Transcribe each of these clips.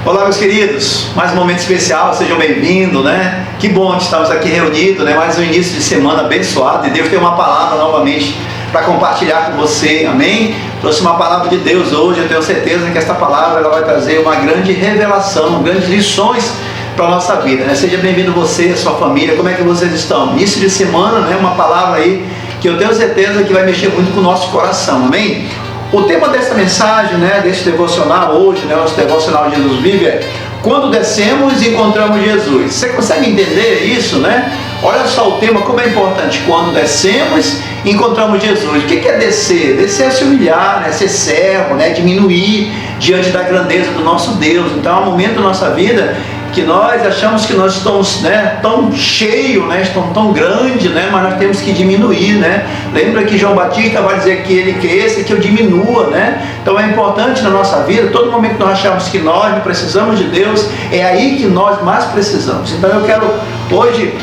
Olá, meus queridos, mais um momento especial, sejam bem-vindos, né? Que bom que estamos aqui reunidos, né? Mais um início de semana abençoado, e Deus tem uma palavra novamente para compartilhar com você, amém? Trouxe uma palavra de Deus hoje, eu tenho certeza que esta palavra ela vai trazer uma grande revelação, grandes lições para a nossa vida, né? Seja bem-vindo você, sua família, como é que vocês estão? Início de semana, né? Uma palavra aí que eu tenho certeza que vai mexer muito com o nosso coração, amém? O tema dessa mensagem, né, desse devocional hoje, né, nosso devocional de Jesus Vive é quando descemos e encontramos Jesus. Você consegue entender isso, né? Olha só o tema, como é importante. Quando descemos e encontramos Jesus. O que é descer? Descer é se humilhar, né, ser servo, né, diminuir diante da grandeza do nosso Deus. Então é um momento da nossa vida que nós achamos que nós estamos, né, tão cheio, né, estamos tão grande, né, mas nós temos que diminuir, né? Lembra que João Batista vai dizer que ele cresça e que eu diminua, né? Então é importante na nossa vida, todo momento que nós achamos que nós não precisamos de Deus, é aí que nós mais precisamos. Então eu quero hoje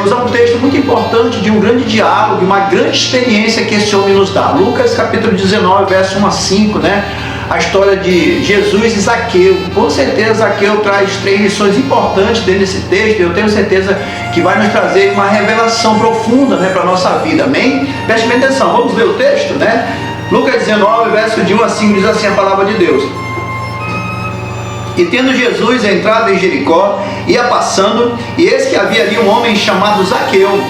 usar um texto muito importante de um grande diálogo, uma grande experiência que esse homem nos dá. Lucas capítulo 19, verso 1 a 5, né? A história de Jesus e Zaqueu. Com certeza Zaqueu traz 3 lições importantes dentro desse texto. Eu tenho certeza que vai nos trazer uma revelação profunda, né, para a nossa vida, amém? Preste bem atenção, vamos ler o texto, né? Lucas 19, verso de 1 a 5 diz assim a palavra de Deus: E tendo Jesus entrado em Jericó, ia passando, e eis que havia ali um homem chamado Zaqueu,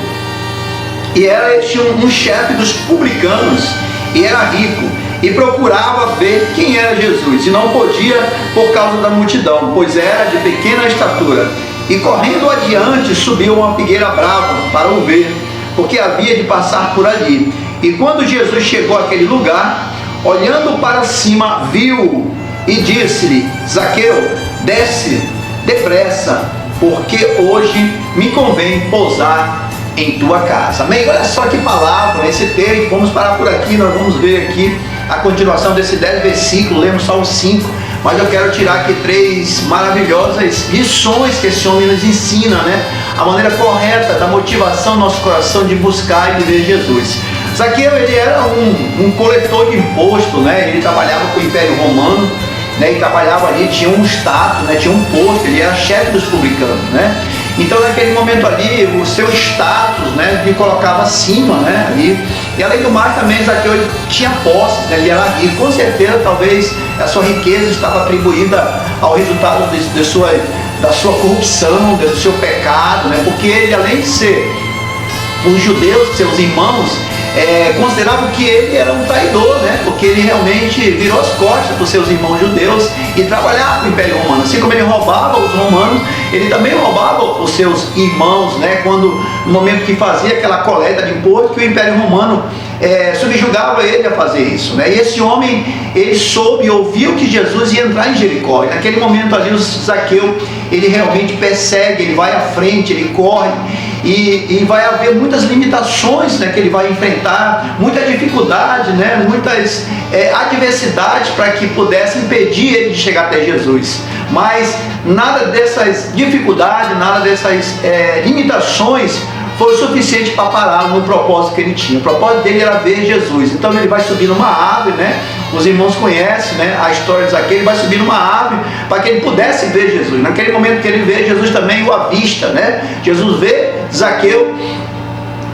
e era este um chefe dos publicanos, e era rico, e procurava ver quem era Jesus, e não podia por causa da multidão, pois era de pequena estatura. E correndo adiante, subiu uma figueira brava para o ver, porque havia de passar por ali. E quando Jesus chegou àquele lugar, olhando para cima, viu e disse-lhe: Zaqueu, desce depressa, porque hoje me convém pousar em tua casa. Amém? Olha só que palavra, esse texto. Vamos parar por aqui, nós vamos ver aqui a continuação desse 10 versículos, lemos só os 5, mas eu quero tirar aqui 3 maravilhosas lições que esse homem nos ensina, né? A maneira correta da motivação do nosso coração de buscar e de ver Jesus. Zaqueu, ele era um coletor de imposto, né? Ele trabalhava com o Império Romano, né? E trabalhava ali, tinha um status, né? Tinha um posto, ele era chefe dos publicanos, né? Então naquele momento ali, o seu status, né, lhe colocava acima, né, ali. E além do mais também, Zaqueu tinha posses, né, ele era rico. Com certeza, talvez a sua riqueza estava atribuída ao resultado da sua corrupção, do seu pecado, né, porque ele, além de ser os judeus, seus irmãos, consideravam que ele era um traidor, né? Porque ele realmente virou as costas para os seus irmãos judeus e trabalhava com o Império Romano. Assim como ele roubava os romanos, ele também roubava os seus irmãos, né? No momento que fazia aquela coleta de imposto, que o Império Romano subjugava ele a fazer isso, né? E esse homem, ele soube e ouviu que Jesus ia entrar em Jericó. E naquele momento ali, o Zaqueu, ele realmente persegue, ele vai à frente, ele corre. E vai haver muitas limitações, né, que ele vai enfrentar, muita dificuldade, né, muitas adversidades para que pudesse impedir ele de chegar até Jesus. Mas nada dessas dificuldades, nada dessas limitações foi suficiente para pará-lo no propósito que ele tinha. O propósito dele era ver Jesus. Então ele vai subir numa árvore, né? Os irmãos conhecem, né, a história de Zaqueu. Ele vai subir numa árvore para que ele pudesse ver Jesus. Naquele momento que ele vê, Jesus também o avista, né? Jesus vê Zaqueu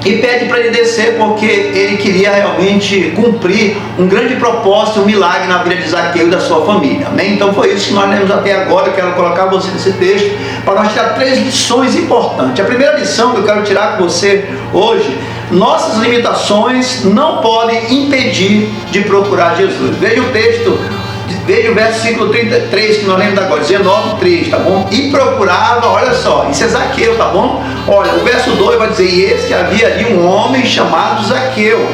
e pede para ele descer, porque ele queria realmente cumprir um grande propósito, um milagre na vida de Zaqueu e da sua família, amém? Então foi isso que nós lemos até agora. Eu quero colocar você nesse texto para nós tirar 3 lições importantes. A primeira lição que eu quero tirar com você hoje: nossas limitações não podem impedir de procurar Jesus. Veja o texto, veja o versículo 33 que nós lemos agora, 19:3, tá bom? E procurava, olha só, isso é Zaqueu, tá bom? Olha, o verso 2 vai dizer: e eis que havia ali um homem chamado Zaqueu,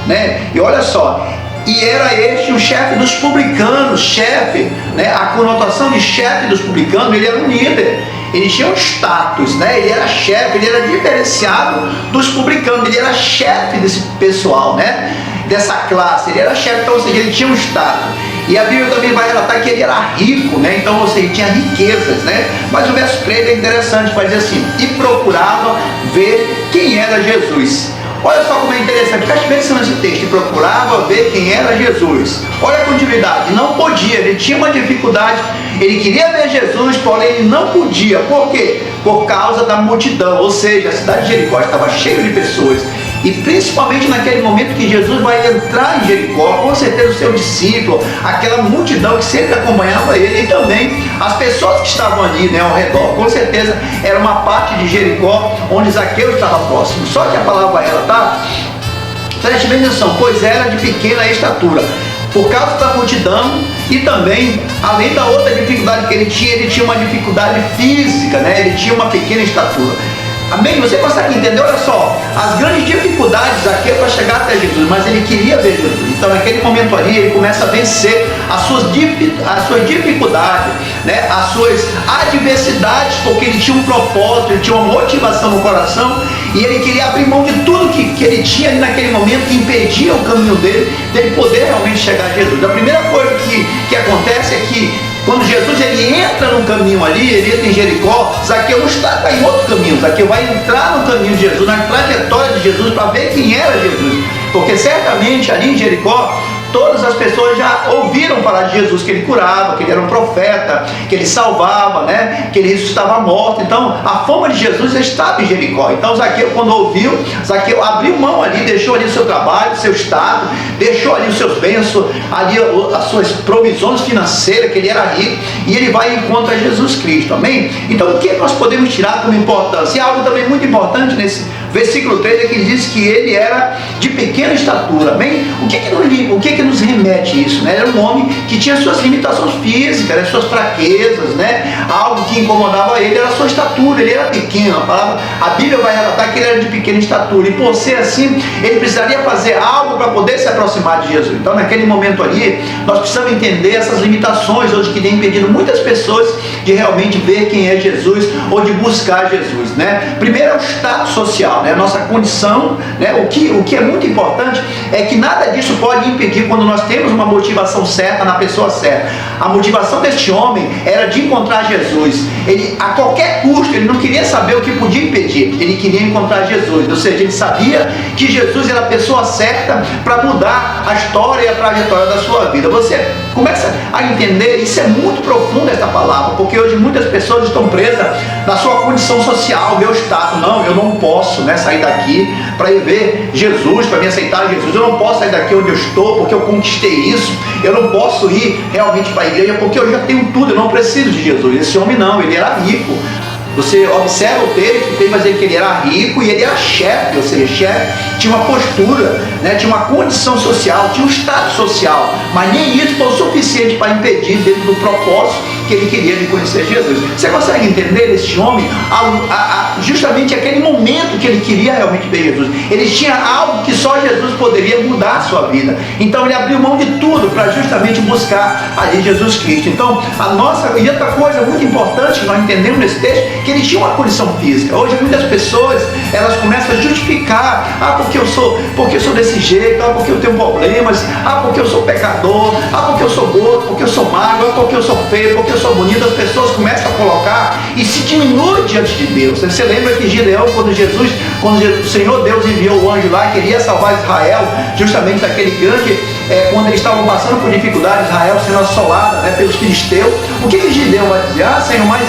né? E olha só, e era este o chefe dos publicanos, chefe, né? A conotação de chefe dos publicanos, ele era um líder, ele tinha um status, né? Ele era chefe, ele era diferenciado dos publicanos, ele era chefe desse pessoal, né? Dessa classe, ele era chefe, então, ou seja, ele tinha um status. E a Bíblia também vai relatar que ele era rico, né? Então, ou seja, ele tinha riquezas, né? Mas o verso 3 é interessante, vai dizer assim: e procurava ver quem era Jesus. Olha só como é interessante, preste atenção nesse texto. procurava ver quem era Jesus. Olha a continuidade, não podia, ele tinha uma dificuldade, ele queria ver Jesus, porém ele não podia. Por quê? Por causa da multidão, ou seja, a cidade de Jericó estava cheia de pessoas. E principalmente naquele momento que Jesus vai entrar em Jericó, com certeza o seu discípulo, aquela multidão que sempre acompanhava ele, e também as pessoas que estavam ali, né, ao redor, com certeza era uma parte de Jericó onde Zaqueu estava próximo. Só que a palavra ela está, preste bem atenção, pois era de pequena estatura. Por causa da multidão e também, além da outra dificuldade que ele tinha uma dificuldade física, né? Ele tinha uma pequena estatura. Amém? Você consegue entender? Olha só, as grandes dificuldades aqui é para chegar até Jesus, mas ele queria ver Jesus. Então naquele momento ali ele começa a vencer as suas dificuldades, né? As suas adversidades, porque ele tinha um propósito, ele tinha uma motivação no coração e ele queria abrir mão de tudo que ele tinha ali naquele momento que impedia o caminho dele poder realmente chegar a Jesus. A primeira coisa que acontece é que quando Jesus ele entra no caminho ali, ele entra em Jericó, Zaqueu não está em outro caminho, Zaqueu vai entrar no caminho de Jesus, na trajetória de Jesus, para ver quem era Jesus, porque certamente ali em Jericó, todas as pessoas já ouviram falar de Jesus, que ele curava, que ele era um profeta, que ele salvava, né? Que ele ressuscitava morto. Então a fama de Jesus já estava em Jericó. Então Zaqueu, quando ouviu, Zaqueu abriu mão ali, deixou ali o seu trabalho, o seu estado, deixou ali os seus bens, ali as suas provisões financeiras, que ele era rico, e ele vai e encontra Jesus Cristo. Amém? Então o que nós podemos tirar como importância? E algo também muito importante nesse versículo 3 é que ele diz que ele era de pequena estatura. Amém? O que nos remete isso, né? Era um homem que tinha suas limitações físicas, né? Suas fraquezas, né? Algo que incomodava ele era a sua estatura, ele era pequeno. A Bíblia vai relatar que ele era de pequena estatura, e por ser assim, ele precisaria fazer algo para poder se aproximar de Jesus. Então naquele momento ali, nós precisamos entender essas limitações hoje que têm impedido muitas pessoas de realmente ver quem é Jesus ou de buscar Jesus, né? Primeiro é o status social, né? A nossa condição, né? O que é muito importante é que nada disso pode impedir quando nós temos uma motivação certa na pessoa certa. A motivação deste homem era de encontrar Jesus. Ele, a qualquer custo, ele não queria saber o que podia impedir, ele queria encontrar Jesus, ou seja, ele sabia que Jesus era a pessoa certa para mudar a história e a trajetória da sua vida. Você começa a entender, isso é muito profundo essa palavra, porque hoje muitas pessoas estão presas na sua condição social, meu status. Não, eu não posso, né, sair daqui para ir ver Jesus, para me aceitar Jesus, eu não posso sair daqui onde eu estou porque eu conquistei isso, eu não posso ir realmente para a igreja porque eu já tenho tudo, eu não preciso de Jesus. Esse homem não, ele era rico. Você observa o texto, tem que dizer que ele era rico e ele era chefe, ou seja, chefe tinha uma postura, né, tinha uma condição social, tinha um status social, mas nem isso foi o suficiente para impedir dentro do propósito que ele queria de conhecer Jesus. Você consegue entender este homem? Justamente aquele momento que ele queria realmente ver Jesus, ele tinha algo que só Jesus poderia mudar a sua vida, então ele abriu mão de tudo para justamente buscar ali Jesus Cristo. Então e outra coisa muito importante que nós entendemos nesse texto, que ele tinha uma condição física. Hoje muitas pessoas, elas começam a justificar, porque eu sou desse jeito, porque eu tenho problemas, porque eu sou pecador, porque eu sou gordo, porque eu sou magro, porque eu sou feio, porque eu sou bonito. As pessoas começam a colocar e se diminuem diante de Deus. Você lembra que Gideão, quando o Senhor Deus enviou o anjo lá, queria salvar Israel, justamente daquele grande, quando eles estavam passando por dificuldades, Israel sendo assolada, né, pelos filisteus, o que Gideão vai dizer? Senhor, mas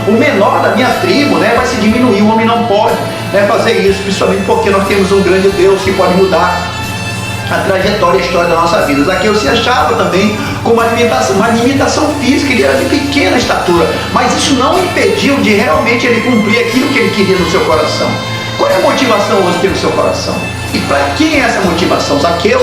o menor da minha tribo, né, vai se diminuir, o homem não pode, né, fazer isso, principalmente porque nós temos um grande Deus que pode mudar a trajetória e a história da nossa vida. Zaqueu se achava também com uma limitação física, ele era de pequena estatura, mas isso não impediu de realmente ele cumprir aquilo que ele queria no seu coração. Qual é a motivação hoje pelo seu coração? E para quem é essa motivação? Zaqueu,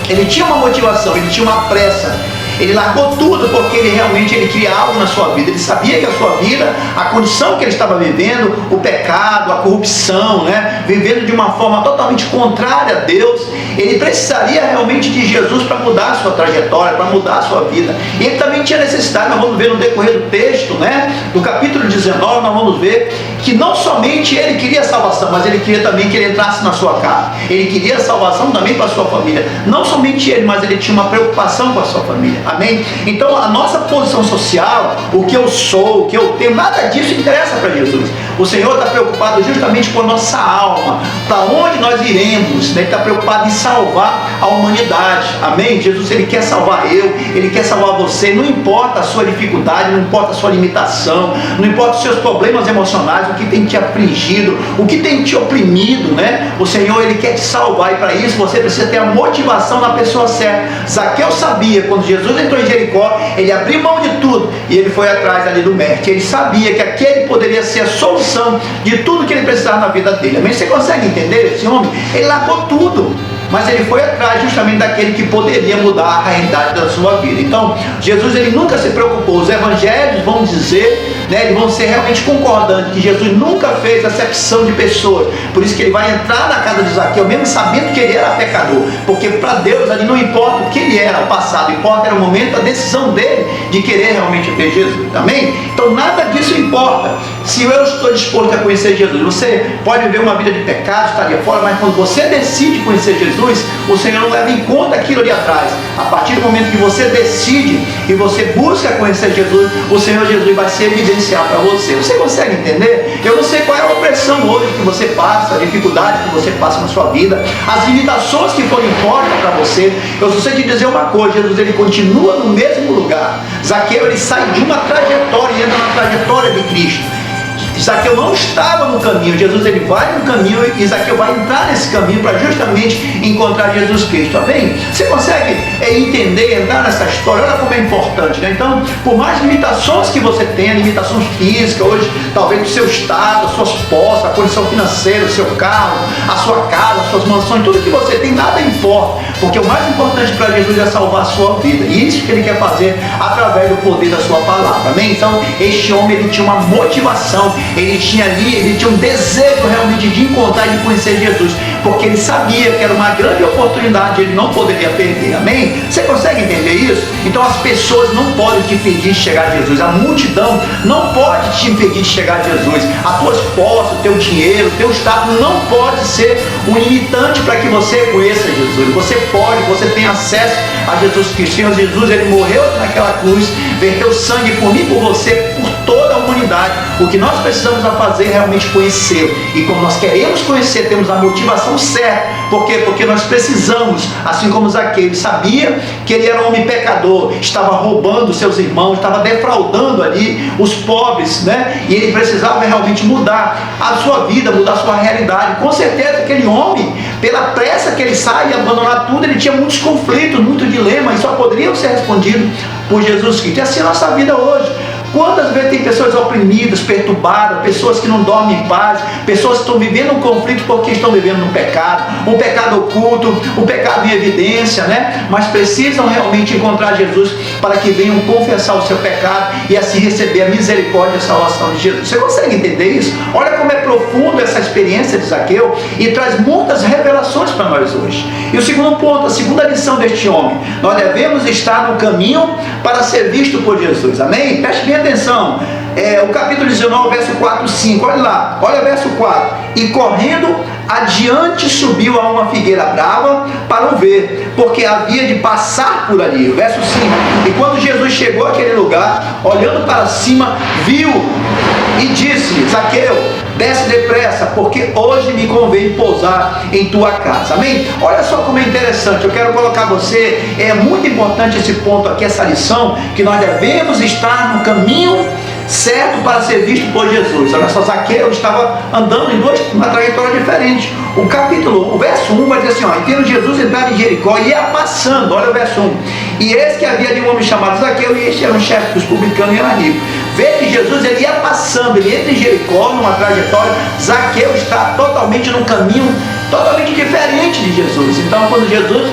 ele tinha uma motivação, ele tinha uma pressa. Ele largou tudo porque ele queria algo na sua vida. Ele sabia que a sua vida, a condição que ele estava vivendo, o pecado, a corrupção, né, vivendo de uma forma totalmente contrária a Deus, ele precisaria realmente de Jesus para mudar a sua trajetória, para mudar a sua vida. E ele também tinha necessidade, nós vamos ver no decorrer do texto, né, do capítulo 19, nós vamos ver que não somente ele queria salvação, mas ele queria também que ele entrasse na sua casa. Ele queria salvação também para a sua família. Não somente ele, mas ele tinha uma preocupação com a sua família. Amém? Então a nossa posição social, o que eu sou, o que eu tenho, nada disso interessa para Jesus. O Senhor está preocupado justamente com a nossa alma, para onde nós iremos, né? Ele está preocupado em salvar a humanidade. Amém? Jesus, ele quer salvar ele quer salvar você. Não importa a sua dificuldade, não importa a sua limitação, não importa os seus problemas emocionais, o que tem te afligido, o que tem te oprimido, né? O Senhor, ele quer te salvar, e para isso você precisa ter a motivação na pessoa certa. Zaqueu sabia, quando Jesus entrou em Jericó, ele abriu mão de tudo e ele foi atrás ali do mestre. Ele sabia que aquele poderia ser a solução de tudo que ele precisava na vida dele. Amém? Você consegue entender esse homem? Ele largou tudo, mas ele foi atrás justamente daquele que poderia mudar a realidade da sua vida. Então, Jesus, ele nunca se preocupou. Os evangelhos vão dizer, né, eles vão ser realmente concordantes, que Jesus nunca fez acepção de pessoas. Por isso que ele vai entrar na casa de Zaqueu, mesmo sabendo que ele era pecador. Porque para Deus ali não importa o que ele era, o passado, importa era o momento, a decisão dele de querer realmente ver Jesus. Amém? Então nada disso importa. Se eu estou disposto a conhecer Jesus, você pode viver uma vida de pecado, estaria fora, mas quando você decide conhecer Jesus, o Senhor não leva em conta aquilo ali atrás. A partir do momento que você decide e você busca conhecer Jesus, o Senhor Jesus vai se evidenciar para você. Você consegue entender? Eu não sei qual é a opressão hoje que você passa, a dificuldade que você passa na sua vida, as limitações que foram impostas para você. Eu só sei te dizer uma coisa: Jesus, ele continua no mesmo lugar. Zaqueu, ele sai de uma trajetória e entra na trajetória de Cristo. Zaqueu não estava no caminho, Jesus, ele vai no caminho e Zaqueu vai entrar nesse caminho para justamente encontrar Jesus Cristo. Amém? Você consegue entender, entrar nessa história? Olha como é importante, né? Então, por mais limitações que você tenha, limitações físicas hoje, talvez do seu estado, as suas posses, a condição financeira, o seu carro, a sua casa, as suas mansões, tudo que você tem, nada importa, porque o mais importante para Jesus é salvar a sua vida, e isso que ele quer fazer através do poder da sua palavra. Amém? Então, este homem, ele tinha uma motivação, ele tinha um desejo realmente de encontrar e de conhecer Jesus, porque ele sabia que era uma grande oportunidade, ele não poderia perder. Amém? Você consegue entender isso? Então as pessoas não podem te impedir de chegar a Jesus, a multidão não pode te impedir de chegar a Jesus, as tuas posses, o teu dinheiro, o teu status não pode ser um limitante para que você conheça Jesus. Você pode, você tem acesso a Jesus Cristo. Senhor Jesus, ele morreu naquela cruz, verteu sangue por mim, por você, por toda a humanidade. O que nós precisamos fazer é realmente conhecê-lo, e como nós queremos conhecer, temos a motivação certa. Por quê? Porque nós precisamos, assim como Zaqueu, ele sabia que ele era um homem pecador, estava roubando seus irmãos, estava defraudando ali os pobres, né? E ele precisava realmente mudar a sua vida, mudar a sua realidade. Com certeza aquele homem, pela pressa que ele sai e abandonar tudo, ele tinha muitos conflitos, muitos dilemas, e só poderiam ser respondidos por Jesus Cristo. E assim é a nossa vida hoje. Quantas vezes tem pessoas oprimidas, perturbadas, pessoas que não dormem em paz, pessoas que estão vivendo um conflito porque estão vivendo um pecado oculto, um pecado em evidência, né? Mas precisam realmente encontrar Jesus para que venham confessar o seu pecado e assim receber a misericórdia e a salvação de Jesus. Você consegue entender isso? Olha como é profundo essa experiência de Zaqueu e traz muitas revelações para nós hoje. E o segundo ponto, a segunda lição deste homem: nós devemos estar no caminho para ser visto por Jesus. Amém? Preste bem atenção, o capítulo 19, verso 4 e 5, olha lá, olha o verso 4: e correndo adiante subiu a uma figueira brava para o ver, porque havia de passar por ali. O verso 5: e quando Jesus chegou àquele lugar, olhando para cima, viu e disse: Zaqueu, desce depressa, porque hoje me convém pousar em tua casa. Amém? Olha só como é interessante, eu quero colocar você, é muito importante esse ponto aqui, essa lição, que nós devemos estar no caminho certo para ser visto por Jesus. Olha só, Zaqueu estava andando em uma trajetória diferente. O verso 1 vai dizer assim, e tendo Jesus entrado em Jericó, e ia passando, olha o verso 1, e eis que havia de um homem chamado Zaqueu, e este era um chefe dos publicanos e era rico. Vê que Jesus, ele ia passando, ele entra em Jericó, numa trajetória. Zaqueu está totalmente num caminho totalmente diferente de Jesus. Então, quando Jesus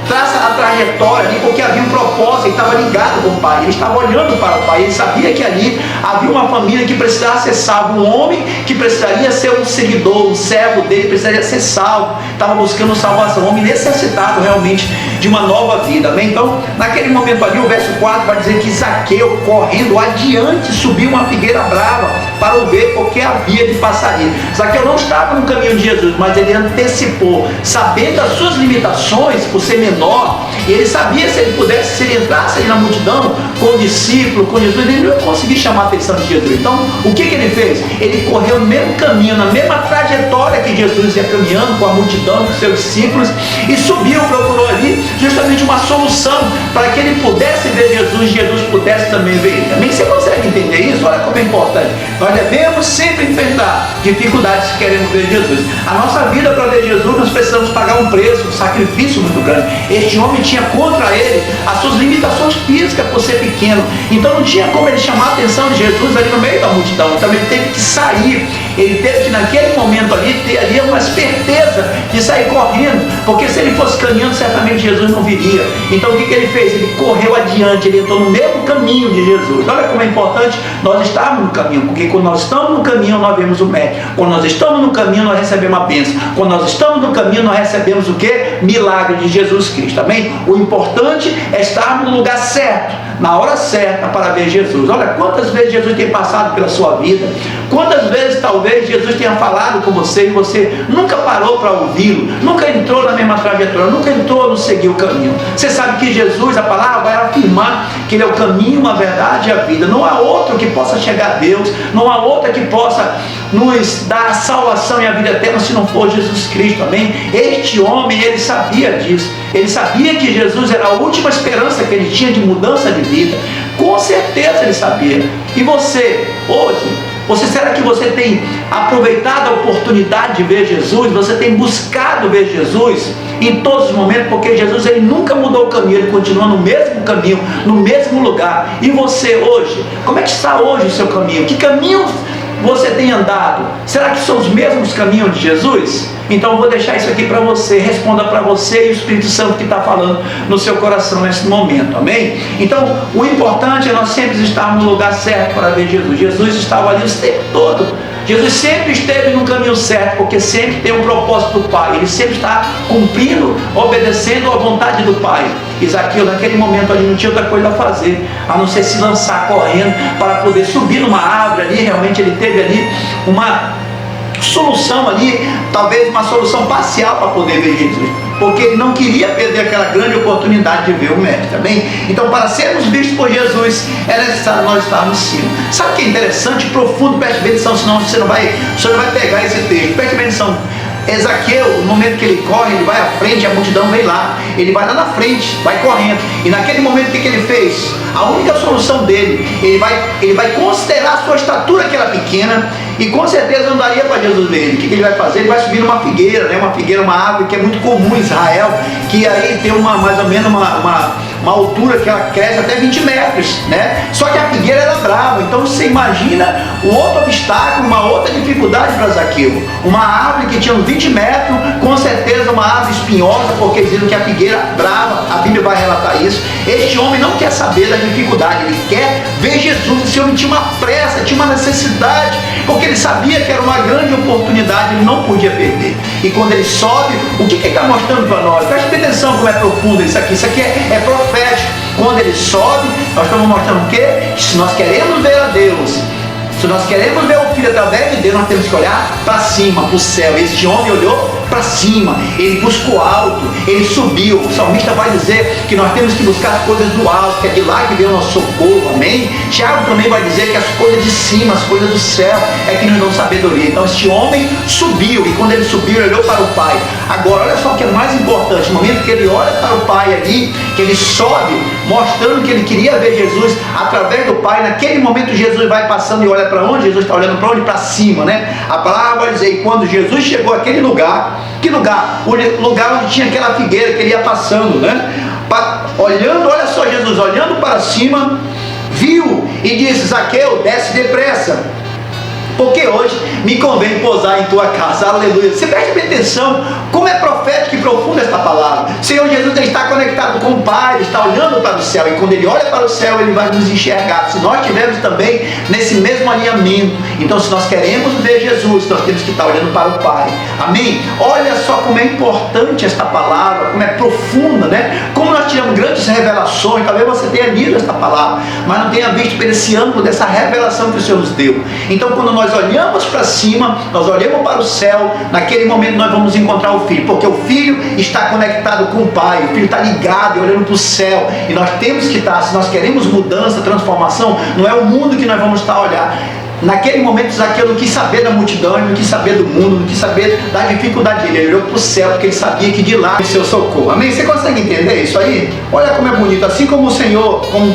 traça a trajetória ali, porque havia um propósito, ele estava ligado com o Pai, ele estava olhando para o Pai, ele sabia que ali havia uma família que precisava ser salva, um homem que precisaria ser um seguidor, um servo dele, precisaria ser salvo, estava buscando salvação, um homem necessitado realmente de uma nova vida, amém? Então, naquele momento ali, o verso 4 vai dizer que Zaqueu, correndo adiante, subiu uma figueira brava para o ver, porque havia de passar ali. Zaqueu não estava no caminho de Jesus, mas ele antecipou, sabendo as suas limitações, por ser menor, e ele sabia se ele pudesse, se ele entrasse ali na multidão, com o discípulo, com Jesus, ele não ia conseguir chamar a atenção de Jesus. Então, o que ele fez? Ele correu no mesmo caminho, na mesma trajetória que Jesus ia caminhando com a multidão, com seus discípulos, e subiu, procurou ali justamente uma solução para que ele pudesse ver Jesus e Jesus pudesse também ver ele. Também você consegue entender isso? Olha como é importante. Nós devemos sempre enfrentar dificuldades se queremos ver Jesus. A nossa vida para ver Jesus, nós precisamos pagar um preço, um sacrifício muito grande. Este homem tinha contra ele as suas limitações físicas por ser pequeno, então não tinha como ele chamar a atenção de Jesus ali no meio da multidão. Então ele teve que sair, ele teve que naquele momento ali ter ali uma esperteza de sair correndo, porque se ele fosse caminhando, certamente Jesus não viria. Então o que ele fez? Ele correu adiante, ele entrou no mesmo caminho de Jesus. Olha como é importante nós estarmos no caminho, porque quando nós estamos no caminho, nós vemos o médico. Quando nós estamos no caminho, nós recebemos a bênção. Quando nós estamos no caminho, nós recebemos o que? Milagre de Jesus Cristo. Amém? O importante é estarmos no lugar certo, na hora certa, para ver Jesus. Olha quantas vezes Jesus tem passado pela sua vida, quantas vezes talvez Jesus tenha falado com você e você nunca parou para ouvi-lo, nunca entrou na mesma trajetória, nunca entrou no seguir o caminho. Você sabe que Jesus, a palavra vai afirmar que ele é o caminho, a verdade e a vida. Não há outro que possa chegar a Deus, não há outro que possa nos dar a salvação e a vida eterna se não for Jesus Cristo, amém? Este homem, ele sabia disso, ele sabia que Jesus era a última esperança que ele tinha de mudança de vida, com certeza ele sabia. E você, hoje, será que você tem aproveitado a oportunidade de ver Jesus? Você tem buscado ver Jesus em todos os momentos? Porque Jesus, ele nunca mudou o caminho, ele continua no mesmo caminho, no mesmo lugar. E você hoje, como é que está hoje o seu caminho? Que caminho você tem andado? Será que são os mesmos caminhos de Jesus? Então eu vou deixar isso aqui para você, responda para você e o Espírito Santo que está falando no seu coração nesse momento, amém? Então o importante é nós sempre estarmos no lugar certo para ver Jesus. Jesus estava ali o tempo todo, Jesus sempre esteve no caminho certo, porque sempre tem um propósito do Pai, ele sempre está cumprindo, obedecendo à vontade do Pai. E Zaqueu naquele momento ali não tinha outra coisa a fazer, a não ser se lançar correndo para poder subir numa árvore ali. Realmente ele teve ali uma solução ali, talvez uma solução parcial para poder ver Jesus, porque ele não queria perder aquela grande oportunidade de ver o mestre, também. Então, para sermos vistos por Jesus, é necessário nós estarmos em cima. Sabe o que é interessante, profundo? Preste bem atenção, senão você não vai pegar esse texto. Preste bem atenção. Zaqueu, no momento que ele corre, ele vai à frente, a multidão vem lá, ele vai lá na frente, vai correndo, e naquele momento o que ele fez? A única solução dele, ele vai considerar a sua estatura, que era pequena, e com certeza não daria para Jesus ver ele. O que ele vai fazer? Ele vai subir numa figueira, né? Uma árvore que é muito comum em Israel, que aí tem mais ou menos uma altura que ela cresce até 20 metros, né? Só que a figueira era brava, então você imagina um outro obstáculo, uma outra dificuldade para Zaqueu. Uma árvore que tinha uns 20 metros, com certeza uma árvore espinhosa, porque dizem que a figueira brava, a Bíblia vai relatar isso. Este homem não quer saber da dificuldade, ele quer ver Jesus. Esse homem tinha uma pressa, tinha uma necessidade, porque ele sabia que era uma grande oportunidade, ele não podia perder. E quando ele sobe, o que ele está mostrando para nós? Preste atenção como é profundo isso aqui é profético. Quando ele sobe, nós estamos mostrando o quê? Que se nós queremos ver a Deus, se nós queremos ver o Filho através de Deus, nós temos que olhar para cima, para o céu. Este homem olhou para cima, ele buscou alto, ele subiu. O salmista vai dizer que nós temos que buscar as coisas do alto, que é de lá que vem o nosso socorro, amém? Tiago também vai dizer que as coisas de cima, as coisas do céu, é que nos dão sabedoria. Então este homem subiu, e quando ele subiu, ele olhou para o Pai. Agora, olha só o que é mais importante, no momento que ele olha para o Pai ali, que ele sobe, mostrando que ele queria ver Jesus através do Pai. Naquele momento Jesus vai passando e olha para onde? Jesus está olhando para onde? Para cima, né? A palavra vai dizer, e quando Jesus chegou àquele lugar, que lugar? O lugar onde tinha aquela figueira que ele ia passando, né? Olhando, olha só, Jesus olhando para cima, viu e disse: Zaqueu, desce depressa, porque hoje me convém pousar em tua casa. Aleluia. Você preste bem atenção como é profética e profunda esta palavra. O Senhor Jesus está conectado com o Pai, Ele está olhando para o céu, e quando Ele olha para o céu, Ele vai nos enxergar. Se nós estivermos também nesse mesmo alinhamento, então se nós queremos ver Jesus, nós temos que estar olhando para o Pai. Amém? Olha só como é importante esta palavra, como é profunda, né? Como nós tiramos grandes revelações. Talvez você tenha lido esta palavra, mas não tenha visto por esse ângulo dessa revelação que o Senhor nos deu. Então, quando nós olhamos para cima, nós olhamos para o céu, naquele momento nós vamos encontrar o Filho, porque o Filho está conectado com o Pai, o Filho está ligado e olhando para o céu, e nós temos que estar, se nós queremos mudança, transformação, não é o mundo que nós vamos estar a olhar. Naquele momento, Zaqueu não quis saber da multidão, ele não quis saber do mundo, não quis saber da dificuldade dele. Ele olhou para o céu, porque ele sabia que de lá é seu socorro. Amém? Você consegue entender isso aí? Olha como é bonito. Assim como o Senhor, como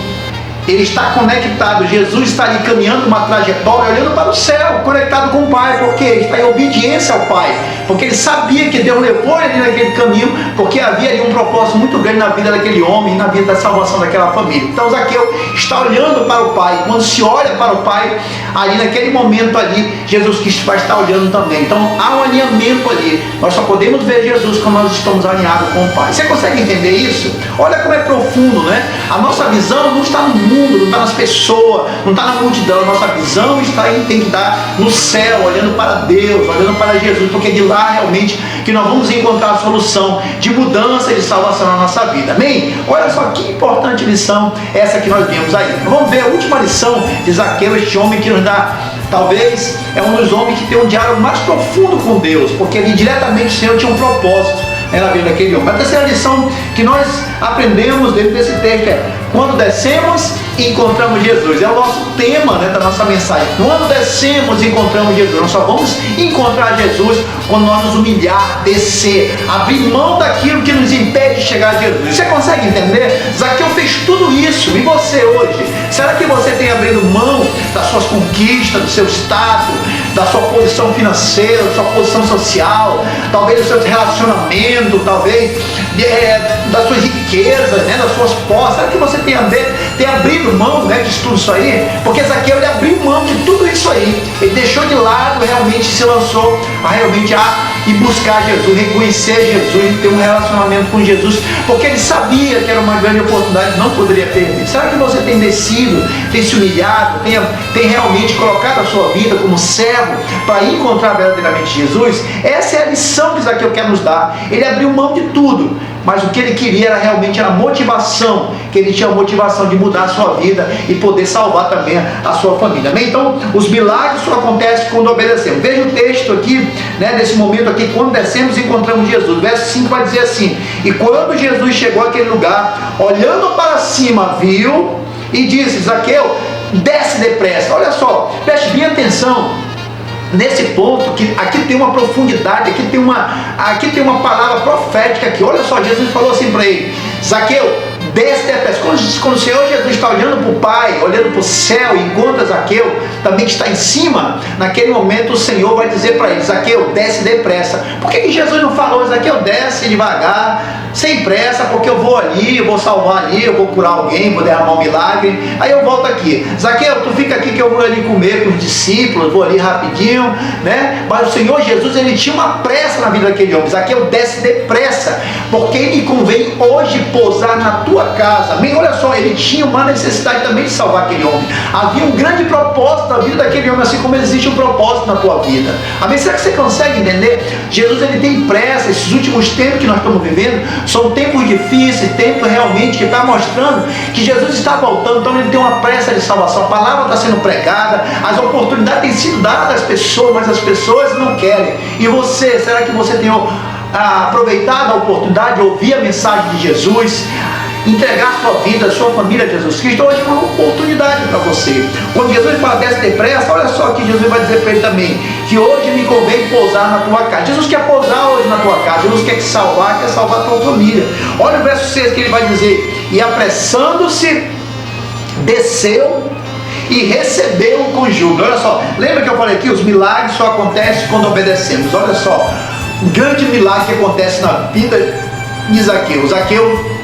Ele está conectado, Jesus está ali caminhando uma trajetória, olhando para o céu, conectado com o Pai, porque ele está em obediência ao Pai, porque ele sabia que Deus levou ele naquele caminho, porque havia ali um propósito muito grande na vida daquele homem, na vida da salvação daquela família. Então Zaqueu está olhando para o Pai. Quando se olha para o Pai, ali naquele momento ali, Jesus Cristo vai estar olhando também. Então há um alinhamento ali. Nós só podemos ver Jesus quando nós estamos alinhados com o Pai. Você consegue entender isso? Olha como é profundo, né? A nossa visão não está no mundo, não está nas pessoas, não está na multidão. A nossa visão tem que estar no céu, olhando para Deus, olhando para Jesus, porque de lá realmente que nós vamos encontrar a solução de mudança e de salvação na nossa vida. Amém? Olha só que importante lição essa que nós vimos aí. Vamos ver a última lição de Zaqueu, este homem que nos dá, talvez é um dos homens que tem um diálogo mais profundo com Deus, porque ali diretamente o Senhor tinha um propósito na vida daquele homem. A terceira lição que nós aprendemos dentro desse texto é: quando descemos, encontramos Jesus. É o nosso tema, né, da nossa mensagem. Quando descemos, encontramos Jesus. Nós só vamos encontrar Jesus quando nós nos humilhar, descer, abrir mão daquilo que nos impede de chegar a Jesus. Você consegue entender? Zaqueu fez tudo isso. E você hoje? Será que você tem abrido mão das suas conquistas, do seu status, da sua posição financeira, da sua posição social, talvez do seu relacionamento, talvez das suas riquezas, né, das suas posses? Será que você tem abrido mão, né, de tudo isso aí? Porque Zaqueu, ele abriu mão de tudo isso aí. Ele deixou de lado, realmente se lançou e buscar Jesus, reconhecer Jesus e ter um relacionamento com Jesus, porque ele sabia que era uma grande oportunidade, não poderia perder. Será que você tem descido, tem se humilhado, tem realmente colocado a sua vida como servo para encontrar verdadeiramente Jesus? Essa é a lição que Zaqueu quer nos dar. Ele abriu mão de tudo, mas o que ele queria era realmente a motivação, que ele tinha a motivação de mudar a sua vida e poder salvar também a sua família. Amém? Então, os milagres só acontecem quando obedecemos. Veja o texto aqui, né, nesse momento aqui: quando descemos, encontramos Jesus. Verso 5 vai dizer assim: e quando Jesus chegou àquele lugar, olhando para cima, viu e disse: Zaqueu, desce depressa. Olha só, preste bem atenção nesse ponto, que aqui tem uma profundidade, aqui tem uma palavra profética aqui. Olha só, Jesus falou assim para ele: Zaqueu, desce depressa. Quando o Senhor Jesus está olhando para o Pai, olhando para o céu, e encontra Zaqueu também que está em cima, naquele momento o Senhor vai dizer para ele: Zaqueu, desce depressa. Por que Jesus não falou: Zaqueu, desce devagar, sem pressa, porque eu vou ali, eu vou salvar ali, eu vou curar alguém, vou derramar um milagre, aí eu volto aqui. Zaqueu, tu fica aqui que eu vou ali comer com os discípulos, vou ali rapidinho, né? Mas o Senhor Jesus, ele tinha uma pressa na vida daquele homem: Zaqueu, desce depressa, porque ele convém hoje pousar na tua casa. Amém? Olha só, ele tinha uma necessidade também de salvar aquele homem. Havia um grande propósito na vida daquele homem, assim como existe um propósito na tua vida. Amém? Será que você consegue entender? Jesus, ele tem pressa. Esses últimos tempos que nós estamos vivendo são tempos difíceis, tempos realmente que está mostrando que Jesus está voltando. Então ele tem uma pressa de salvação. A palavra está sendo pregada, as oportunidades têm sido dadas às pessoas, mas as pessoas não querem. E você, será que você tem aproveitado a oportunidade de ouvir a mensagem de Jesus, entregar a sua vida, a sua família a Jesus Cristo? Hoje é uma oportunidade para você. Quando Jesus fala desce depressa, olha só que Jesus vai dizer para ele também: que hoje me convém pousar na tua casa. Jesus quer pousar hoje na tua casa. Jesus quer te salvar, quer salvar a tua família. Olha o verso 6 que ele vai dizer: e apressando-se, desceu e recebeu com júbilo. Olha só, lembra que eu falei aqui, os milagres só acontecem quando obedecemos. Olha só, um grande milagre que acontece na vida de Zaqueu. Zaqueu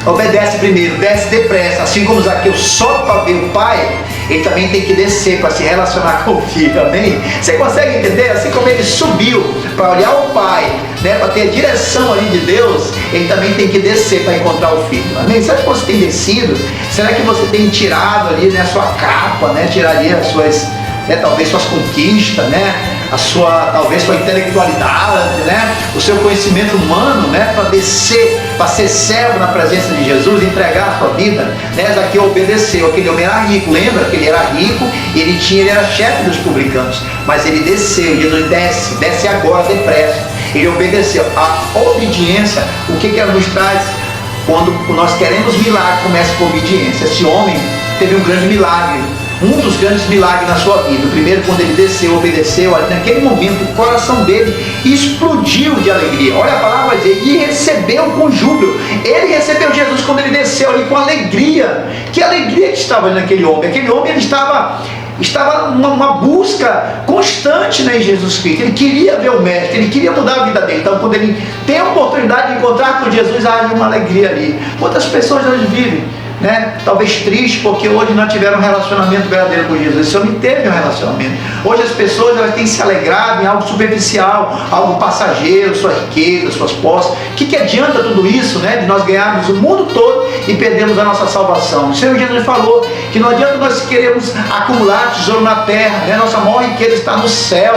obedece primeiro, desce depressa. Assim como Zaqueu sobe para ver o Pai, ele também tem que descer para se relacionar com o Filho, amém? Você consegue entender? Assim como ele subiu para olhar o Pai, né, para ter a direção ali de Deus, ele também tem que descer para encontrar o Filho, amém? Será que você tem descido? Será que você tem tirado ali, né, a sua capa, né, tiraria as suas, né, talvez suas conquistas, né, talvez sua intelectualidade, né, o seu conhecimento humano, né, para descer, para ser servo na presença de Jesus, entregar a sua vida, né? Zaqueu obedeceu. Aquele homem era rico, lembra que ele era rico, ele era chefe dos publicanos, mas ele desceu. Jesus desce agora, depressa. Ele obedeceu. A obediência, o que ela nos traz? Quando nós queremos milagre, começa com obediência. Esse homem teve um grande milagre, um dos grandes milagres na sua vida. O primeiro, quando ele desceu, obedeceu, naquele momento o coração dele explodiu de alegria. Olha a palavra vai dizer, e recebeu com júbilo. Ele recebeu Jesus quando ele desceu ali com alegria. Que alegria que estava ali naquele homem. Aquele homem, ele estava numa busca constante, né, em Jesus Cristo. Ele queria ver o Mestre, ele queria mudar a vida dele. Então, quando ele tem a oportunidade de encontrar com Jesus, há uma alegria ali. Quantas pessoas hoje vivem, né, talvez triste porque hoje não tiveram um relacionamento verdadeiro com Jesus. Esse homem teve um relacionamento. Hoje as pessoas, elas têm se alegrado em algo superficial, algo passageiro, sua riqueza, suas posses. O que adianta tudo isso, né, de nós ganharmos o mundo todo e perdermos a nossa salvação? O Senhor Jesus falou que não adianta nós queremos acumular tesouro na terra, né? Nossa maior riqueza está no céu.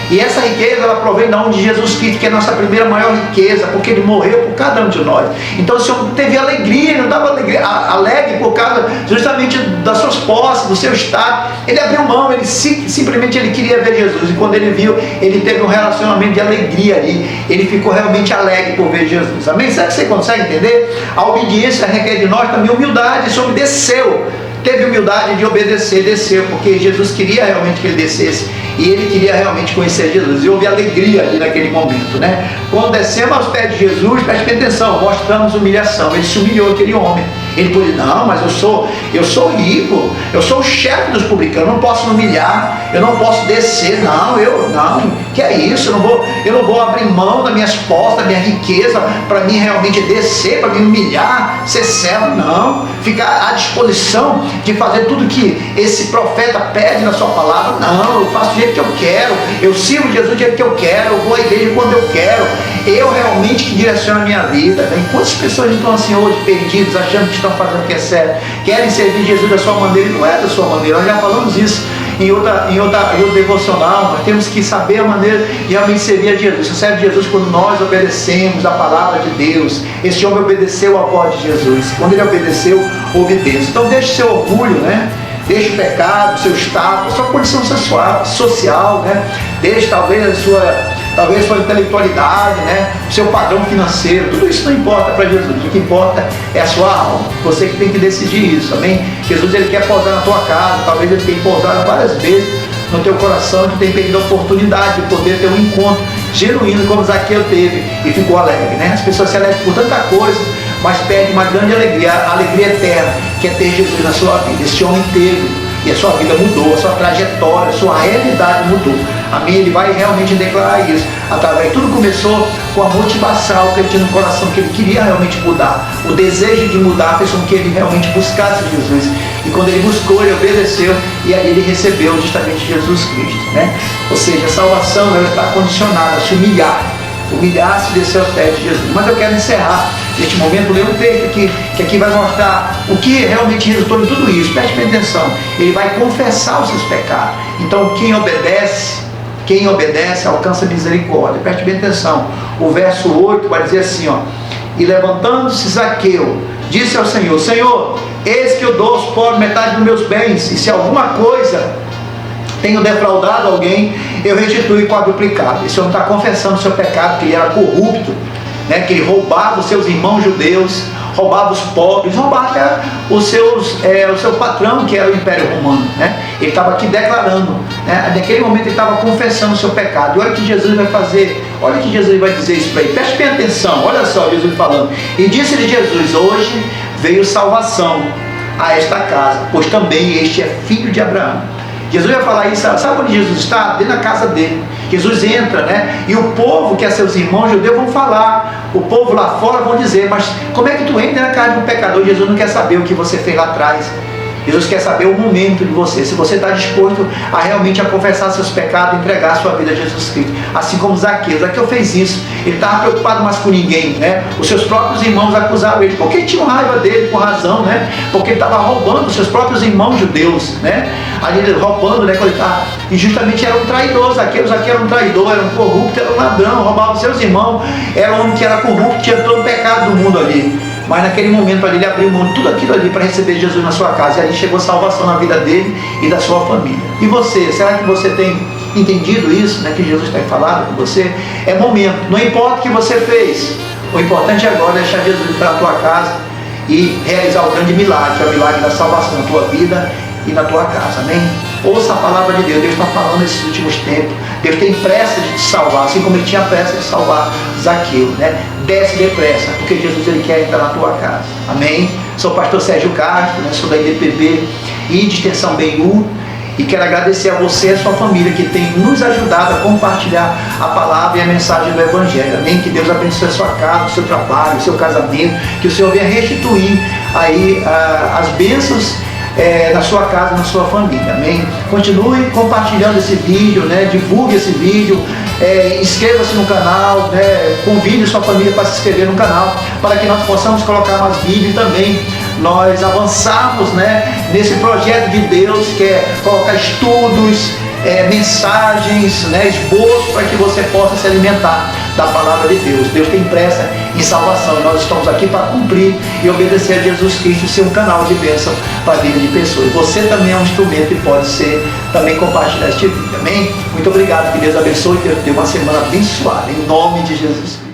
E essa riqueza, ela provém da onde Jesus Cristo, que é a nossa primeira maior riqueza, porque ele morreu por cada um de nós. Então o Senhor teve alegria, ele não estava alegre por causa justamente das suas posses, do seu estado. Ele abriu mão, simplesmente ele queria ver Jesus. E quando ele viu, ele teve um relacionamento de alegria ali. Ele ficou realmente alegre por ver Jesus. Amém? Será que você consegue entender? A obediência requer de nós também humildade. Esse homem desceu. Teve humildade de obedecer, desceu, porque Jesus queria realmente que ele descesse, e ele queria realmente conhecer Jesus, e houve alegria ali naquele momento, né? Quando descemos aos pés de Jesus, preste atenção, mostramos humilhação. Ele se humilhou, aquele homem. Ele pôde, não, mas eu sou rico, eu sou o chefe dos publicanos, eu não posso me humilhar, eu não posso descer, não, que é isso, eu não vou abrir mão das minhas posses, da minha riqueza, para mim realmente descer, para me humilhar, ser servo, não, ficar à disposição de fazer tudo que esse profeta pede na sua palavra, não, eu faço do jeito que eu quero, eu sirvo Jesus do jeito que eu quero, eu vou à igreja quando eu quero, eu realmente que direciono a minha vida. Né? Quantas pessoas estão assim hoje, perdidas, achando que estão fazendo o que é certo, querem servir Jesus da sua maneira, e não é da sua maneira. Nós já falamos isso em outro devocional. Nós temos que saber a maneira de realmente servir a Jesus. Você serve a Jesus quando nós obedecemos a palavra de Deus. Esse homem obedeceu a voz de Jesus. Quando ele obedeceu, houve bênção. Então deixe seu orgulho, né? Deixe o pecado, seu status, sua condição social, né? Deixe talvez a sua intelectualidade, né? O seu padrão financeiro, tudo isso não importa para Jesus. O que importa é a sua alma. Você que tem que decidir isso, amém? Jesus, ele quer pousar na tua casa, talvez ele tenha pousado várias vezes no teu coração, que tem perdido a oportunidade de poder ter um encontro genuíno como Zaqueu teve e ficou alegre, né? As pessoas se alegram por tanta coisa, mas perdem uma grande alegria, a alegria eterna, que é ter Jesus na sua vida. Esse homem teve, e a sua vida mudou, a sua trajetória, a sua realidade mudou. Amém? Ele vai realmente declarar isso. Através, tudo começou com a motivação que ele tinha no coração, que ele queria realmente mudar. O desejo de mudar fez com que ele realmente buscasse Jesus. E quando ele buscou, ele obedeceu, e aí ele recebeu justamente Jesus Cristo, né? Ou seja, a salvação, ela está condicionada a se humilhar-se e descer aos pés de Jesus. Mas eu quero encerrar neste momento, ler um texto aqui, que aqui vai mostrar o que realmente resultou em tudo isso. Preste bem atenção. Ele vai confessar os seus pecados. Então quem obedece alcança misericórdia. Preste bem atenção. O verso 8 vai dizer assim, ó: e levantando-se Zaqueu, disse ao Senhor: Senhor, eis que eu dou aos pobres metade dos meus bens, e se alguma coisa tenho defraudado alguém, eu restituo quadruplicado. Esse homem está confessando o seu pecado, que ele era corrupto, né? Que ele roubava os seus irmãos judeus, roubava os pobres, roubava até o seu patrão, que era o Império Romano, né? Ele estava aqui declarando, né? Naquele momento ele estava confessando o seu pecado. E olha o que Jesus vai fazer, olha o que Jesus vai dizer isso para ele. Preste bem atenção, olha só Jesus falando. E disse-lhe Jesus: hoje veio salvação a esta casa, pois também este é filho de Abraão. Jesus vai falar isso, sabe onde Jesus está? Dentro da casa dele. Jesus entra, né? E o povo, que é seus irmãos judeus, vão falar. O povo lá fora vão dizer: mas como é que tu entra na casa de um pecador? Jesus não quer saber o que você fez lá atrás. Jesus quer saber o momento de você, se você está disposto a realmente a confessar seus pecados e entregar a sua vida a Jesus Cristo. Assim como Zaqueu fez isso. Ele estava preocupado mais com ninguém, né? Os seus próprios irmãos acusaram ele, porque tinham raiva dele, com razão, né? Porque ele estava roubando os seus próprios irmãos judeus, né? Ali ele roubando, né? Quando ele estava... E justamente era um traidor. Zaqueu era um traidor, era um corrupto, era um ladrão, roubava os seus irmãos, era um homem que era corrupto, tinha todo o pecado do mundo ali. Mas naquele momento ali, ele abriu mão de tudo aquilo ali para receber Jesus na sua casa. E ali chegou salvação na vida dele e da sua família. E você, será que você tem entendido isso, né, que Jesus tem falado com você? É momento, não importa o que você fez. O importante agora é deixar Jesus entrar na tua casa e realizar o grande milagre, que é o milagre da salvação na tua vida e na tua casa, amém? Ouça a palavra de Deus. Deus está falando nesses últimos tempos. Deus tem pressa de te salvar, assim como ele tinha pressa de salvar Zaqueu, né? Desce depressa, porque Jesus ele quer entrar na tua casa, amém? Sou o pastor Sérgio Castro, né? Sou da IDPB e de Extensão BU, e quero agradecer a você e a sua família que tem nos ajudado a compartilhar a palavra e a mensagem do Evangelho, amém? Que Deus abençoe a sua casa, o seu trabalho, o seu casamento, que o Senhor venha restituir aí as bênçãos na sua casa, na sua família, amém? Continue compartilhando esse vídeo, né? Divulgue esse vídeo, inscreva-se no canal, né? Convide sua família para se inscrever no canal, para que nós possamos colocar mais vídeos e também nós avançarmos, né? Nesse projeto de Deus, que é colocar estudos, mensagens, né? Esboços, para que você possa se alimentar da palavra de Deus. Deus tem pressa em salvação. Nós estamos aqui para cumprir e obedecer a Jesus Cristo, ser um canal de bênção para a vida de pessoas. Você também é um instrumento e pode ser também compartilhar este vídeo. Amém? Muito obrigado. Que Deus abençoe e que Deus dê uma semana abençoada. Em nome de Jesus.